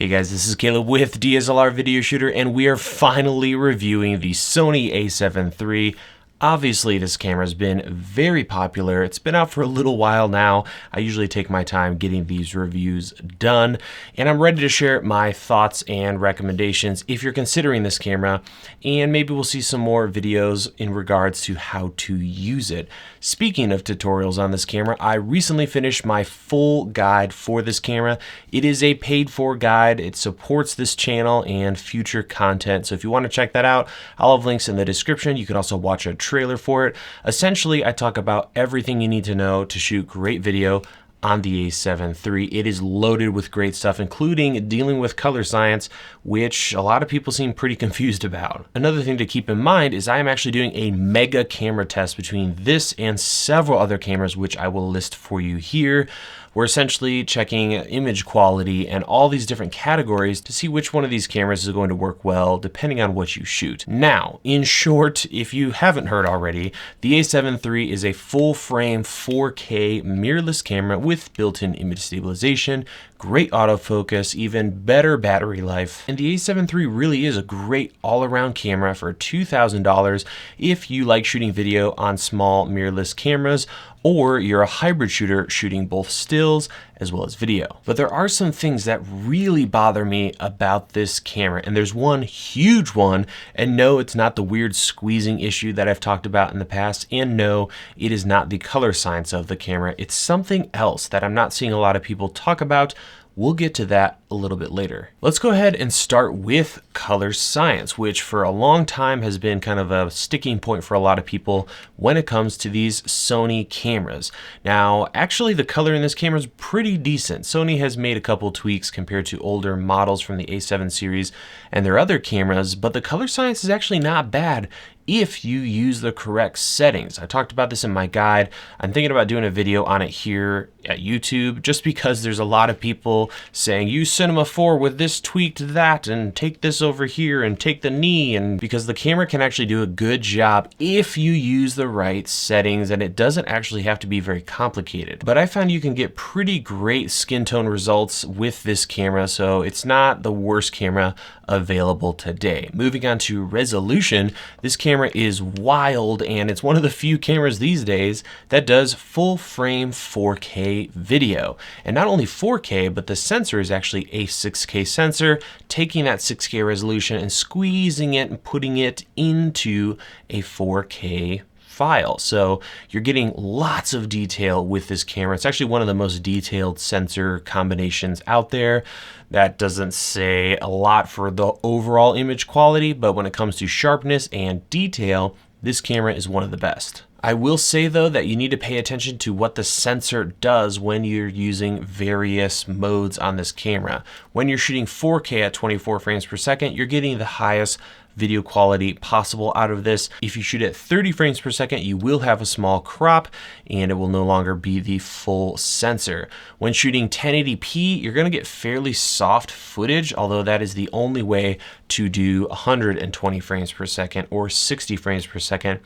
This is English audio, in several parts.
Hey guys, this is Caleb with DSLR Video Shooter, and we are finally reviewing the Sony A7 III. Obviously, this camera has been very popular. It's been out for a little while now. I usually take my time getting these reviews done, and I'm ready to share my thoughts and recommendations if you're considering this camera, and maybe we'll see some more videos in regards to how to use it. Speaking of tutorials on this camera, I recently finished my full guide for this camera. It is a paid-for guide. It supports this channel and future content, so if you want to check that out, I'll have links in the description. You can also watch a trailer for it. Essentially, I talk about everything you need to know to shoot great video on the A7 III. It is loaded with great stuff, including dealing with color science, which a lot of people seem pretty confused about. Another thing to keep in mind is I am actually doing a mega camera test between this and several other cameras, which I will list for you here. We're essentially checking image quality and all these different categories to see which one of these cameras is going to work well depending on what you shoot. Now, in short, if you haven't heard already, the A7 III is a full-frame 4K mirrorless camera with built-in image stabilization, great autofocus, even better battery life, and the A7 III really is a great all-around camera for $2,000 if you like shooting video on small mirrorless cameras, or you're a hybrid shooter shooting both stills as well as video. But there are some things that really bother me about this camera, and there's one huge one, and no, it's not the weird squeezing issue that I've talked about in the past, and no, it is not the color science of the camera. It's something else that I'm not seeing a lot of people talk about. We'll get to that a little bit later. Let's go ahead and start with color science, which for a long time has been kind of a sticking point for a lot of people when it comes to these Sony cameras. Now, actually the color in this camera is pretty decent. Sony has made a couple tweaks compared to older models from the A7 series and their other cameras, but the color science is actually not bad if you use the correct settings. I talked about this in my guide. I'm thinking about doing a video on it here at YouTube just because there's a lot of people saying use Cinema 4 with this tweaked that and take this over here and take the knee, and because the camera can actually do a good job if you use the right settings, and it doesn't actually have to be very complicated. But I found you can get pretty great skin tone results with this camera, so it's not the worst camera available today. Moving on to resolution, this camera is wild, and it's one of the few cameras these days that does full frame 4K video. And not only 4K, but the sensor is actually a 6K sensor, taking that 6K resolution and squeezing it and putting it into a 4K file. So you're getting lots of detail with this camera. It's actually one of the most detailed sensor combinations out there. That doesn't say a lot for the overall image quality, but when it comes to sharpness and detail, this camera is one of the best. I will say though that you need to pay attention to what the sensor does when you're using various modes on this camera. When you're shooting 4K at 24 frames per second, you're getting the highest video quality possible out of this. If you shoot at 30 frames per second, you will have a small crop and it will no longer be the full sensor. When shooting 1080p, you're going to get fairly soft footage, although that is the only way to do 120 frames per second or 60 frames per second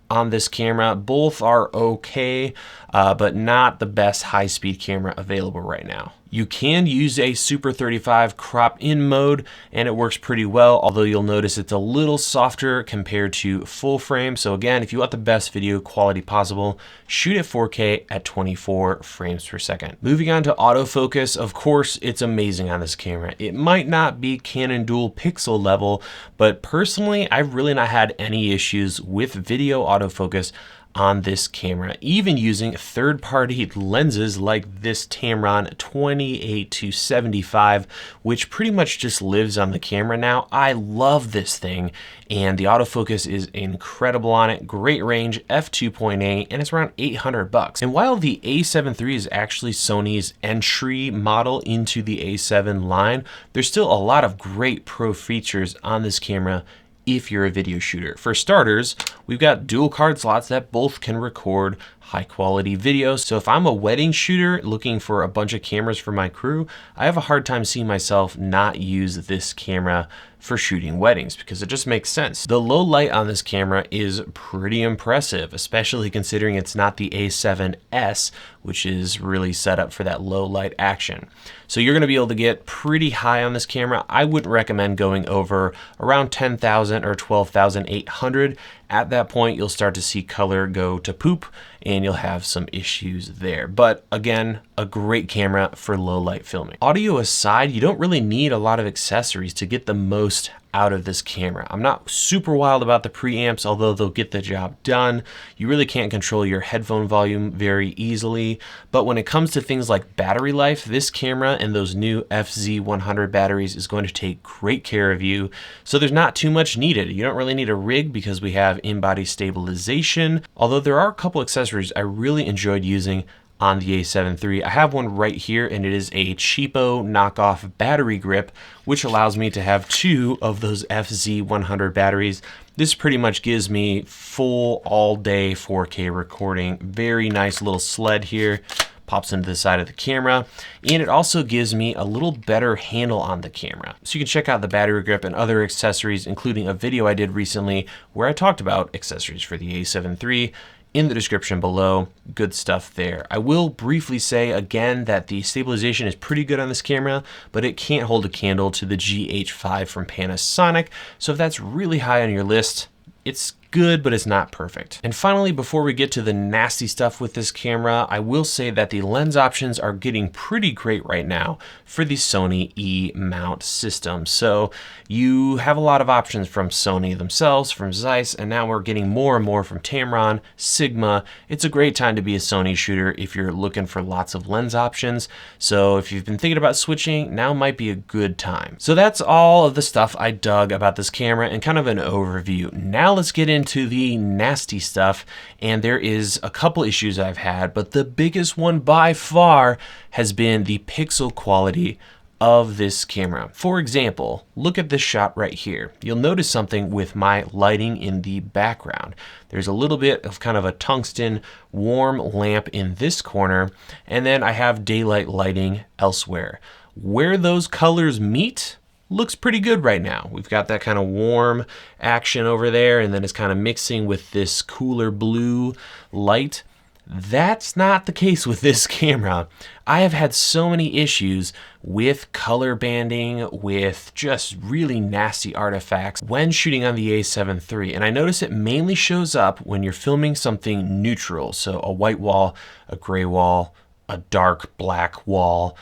on this camera. Both are okay, but not the best high-speed camera available right now. You can use a Super 35 crop in mode and it works pretty well, although you'll notice it's a little softer compared to full frame. So again, if you want the best video quality possible, shoot at 4K at 24 frames per second. Moving on to autofocus, of course, it's amazing on this camera. It might not be Canon dual pixel level, but personally, I've really not had any issues with video autofocus on this camera, even using third-party lenses like this Tamron 28-75, which pretty much just lives on the camera now. I love this thing, and the autofocus is incredible on it. Great range, f2.8, and it's around $800. And while the A7 III is actually Sony's entry model into the A7 line, there's still a lot of great pro features on this camera if you're a video shooter. For starters, we've got dual card slots that both can record high quality video. So if I'm a wedding shooter looking for a bunch of cameras for my crew, I have a hard time seeing myself not use this camera for shooting weddings because it just makes sense. The low light on this camera is pretty impressive, especially considering it's not the A7S, which is really set up for that low light action. So you're going to be able to get pretty high on this camera. I wouldn't recommend going over around 10,000 or 12,800. At that point, you'll start to see color go to poop and you'll have some issues there. But again, a great camera for low light filming. Audio aside, you don't really need a lot of accessories to get the most out of this camera. I'm not super wild about the preamps, although they'll get the job done. You really can't control your headphone volume very easily. But when it comes to things like battery life, this camera and those new FZ100 batteries is going to take great care of you. So there's not too much needed. You don't really need a rig because we have in-body stabilization. Although there are a couple accessories I really enjoyed using on the A7 III. I have one right here, and it is a cheapo knockoff battery grip, which allows me to have 2 of those FZ100 batteries. This pretty much gives me full all-day 4K recording. Very nice little sled here. Pops into the side of the camera, and it also gives me a little better handle on the camera. So you can check out the battery grip and other accessories, including a video I did recently where I talked about accessories for the A7 III in the description below. Good stuff there. I will briefly say again that the stabilization is pretty good on this camera, but it can't hold a candle to the GH5 from Panasonic. So if that's really high on your list, it's good, but it's not perfect. And finally, before we get to the nasty stuff with this camera, I will say that the lens options are getting pretty great right now for the Sony E mount system. So you have a lot of options from Sony themselves, from Zeiss, and now we're getting more and more from Tamron, Sigma. It's a great time to be a Sony shooter if you're looking for lots of lens options. So if you've been thinking about switching, now might be a good time. So that's all of the stuff I dug about this camera and kind of an overview. Now let's get into the nasty stuff, and there is a couple issues I've had, but the biggest one by far has been the pixel quality of this camera. For example, look at this shot right here. You'll notice something with my lighting in the background. There's a little bit of kind of a tungsten warm lamp in this corner, and then I have daylight lighting elsewhere. Where those colors meet looks pretty good right now. We've got that kind of warm action over there, and then it's kind of mixing with this cooler blue light. That's not the case with this camera. I have had so many issues with color banding, with just really nasty artifacts when shooting on the A7 III. And I notice it mainly shows up when you're filming something neutral. So a white wall, a gray wall, a dark black wall,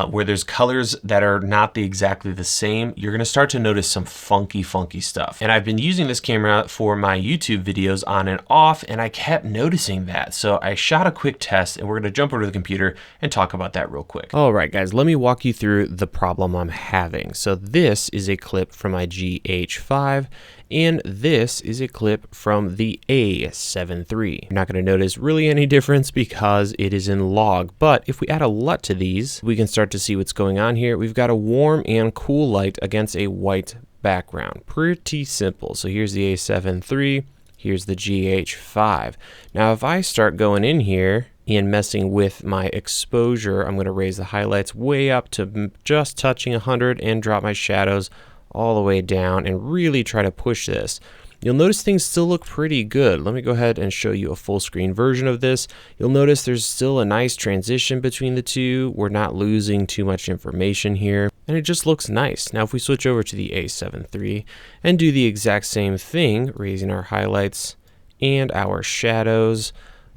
where there's colors that are not exactly the same, you're gonna start to notice some funky stuff. And I've been using this camera for my YouTube videos on and off, and I kept noticing that. So I shot a quick test, and we're gonna jump over to the computer and talk about that real quick. All right, guys, let me walk you through the problem I'm having. So this is a clip from my GH5, and this is a clip from the A7 III. You're not gonna notice really any difference because it is in log, but if we add a LUT to these, we can start to see what's going on here. We've got a warm and cool light against a white background. Pretty simple. So here's the A7 III, here's the GH5. Now if I start going in here and messing with my exposure, I'm gonna raise the highlights way up to just touching 100 and drop my shadows all the way down and really try to push this. You'll notice things still look pretty good. Let me go ahead and show you a full screen version of this. You'll notice there's still a nice transition between the two. We're not losing too much information here, and it just looks nice. Now if we switch over to the A7 III and do the exact same thing, raising our highlights and our shadows,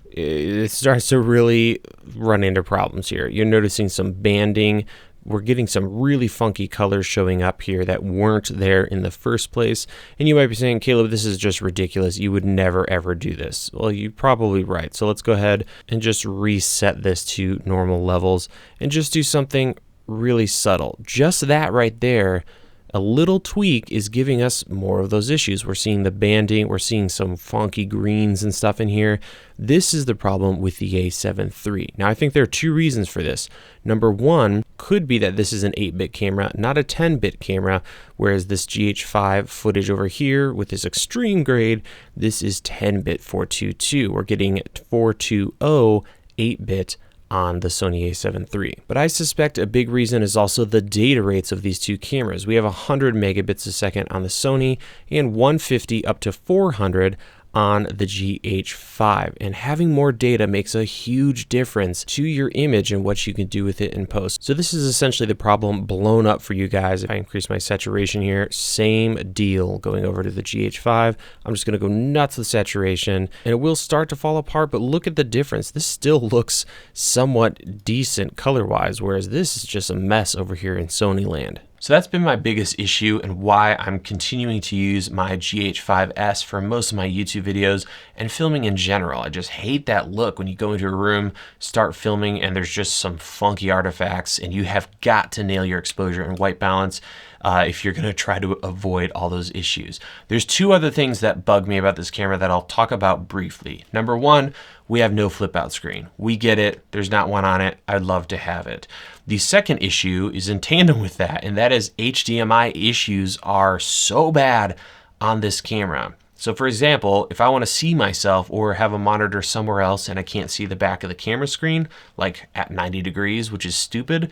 it starts to really run into problems here. You're noticing some banding. We're getting some really funky colors showing up here that weren't there in the first place. And you might be saying, Caleb, this is just ridiculous. You would never ever do this. Well, you're probably right. So let's go ahead and just reset this to normal levels and just do something really subtle. Just that right there, a little tweak is giving us more of those issues. We're seeing the banding, we're seeing some funky greens and stuff in here. This is the problem with the A7 III. Now I think there are two reasons for this. Number one could be that this is an 8-bit camera, not a 10-bit camera, whereas this GH5 footage over here with this extreme grade, this is 10-bit 422. We're getting 420 8-bit on the Sony A7 III. But I suspect a big reason is also the data rates of these two cameras. We have 100 megabits a second on the Sony and 150 up to 400 on the GH5, and having more data makes a huge difference to your image and what you can do with it in post. So this is essentially the problem blown up for you guys. If I increase my saturation here, same deal going over to the GH5. I'm just going to go nuts with saturation and it will start to fall apart, but look at the difference. This still looks somewhat decent color wise, whereas this is just a mess over here in Sony land. So that's been my biggest issue and why I'm continuing to use my GH5S for most of my YouTube videos and filming in general. I just hate that look when you go into a room, start filming, and there's just some funky artifacts, and you have got to nail your exposure and white balance if you're gonna try to avoid all those issues. There's two other things that bug me about this camera that I'll talk about briefly. Number one, we have no flip out screen. We get it, there's not one on it, I'd love to have it. The second issue is in tandem with that, and that is HDMI issues are so bad on this camera. So for example, if I wanna see myself or have a monitor somewhere else and I can't see the back of the camera screen, like at 90 degrees, which is stupid,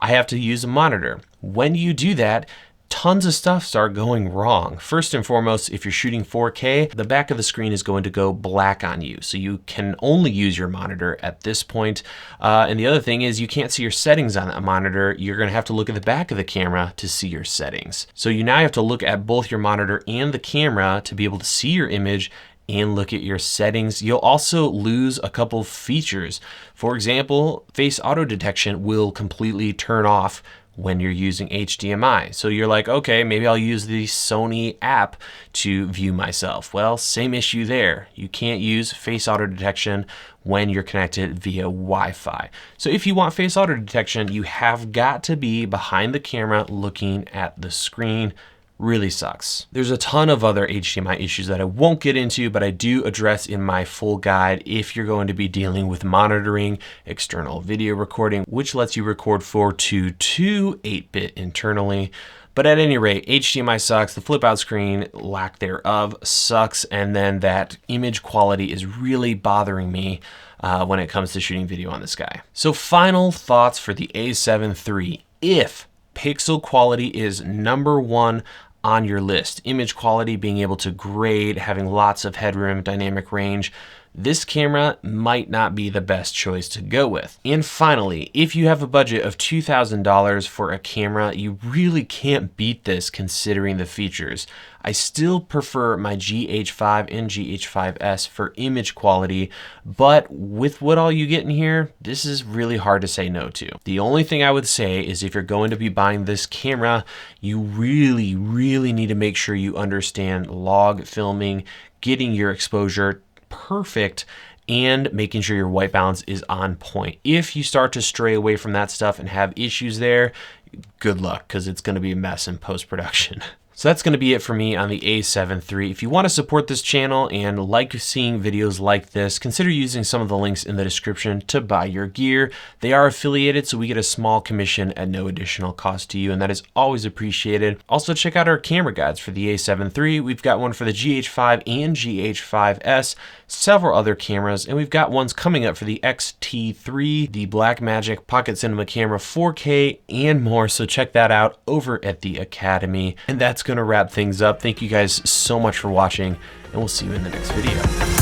I have to use a monitor. When you do that, tons of stuff start going wrong. First and foremost, if you're shooting 4K, the back of the screen is going to go black on you. So you can only use your monitor at this point. And the other thing is you can't see your settings on that monitor. You're gonna have to look at the back of the camera to see your settings. So you now have to look at both your monitor and the camera to be able to see your image and look at your settings. You'll also lose a couple features. For example, face auto detection will completely turn off when you're using HDMI. So you're like, okay, maybe I'll use the Sony app to view myself. Well, same issue there. You can't use face auto detection when you're connected via Wi-Fi. So if you want face auto detection, you have got to be behind the camera looking at the screen. Really sucks. There's a ton of other HDMI issues that I won't get into, but I do address in my full guide if you're going to be dealing with monitoring external video recording, which lets you record 4:2 to 8-bit internally. But at any rate, HDMI sucks, the flip out screen, lack thereof, sucks, and then that image quality is really bothering me when it comes to shooting video on this guy. So final thoughts for the A7 III. If pixel quality is number one on your list, image quality, being able to grade, having lots of headroom, dynamic range, this camera might not be the best choice to go with. And finally, if you have a budget of $2,000 for a camera, you really can't beat this considering the features. I still prefer my GH5 and GH5S for image quality, but with what all you get in here, this is really hard to say no to. The only thing I would say is if you're going to be buying this camera, you really need to make sure you understand log filming, getting your exposure perfect, and making sure your white balance is on point. If you start to stray away from that stuff and have issues there, good luck, because it's going to be a mess in post-production. So that's going to be it for me on the A7 III. If you want to support this channel and like seeing videos like this, consider using some of the links in the description to buy your gear. They are affiliated, so we get a small commission at no additional cost to you, and that is always appreciated. Also, check out our camera guides for the A7 III. We've got one for the GH5 and GH5S, several other cameras, and we've got ones coming up for the X-T3, the Blackmagic Pocket Cinema Camera 4K, and more, so check that out over at the Academy. And that's going to wrap things up. Thank you guys so much for watching, and we'll see you in the next video.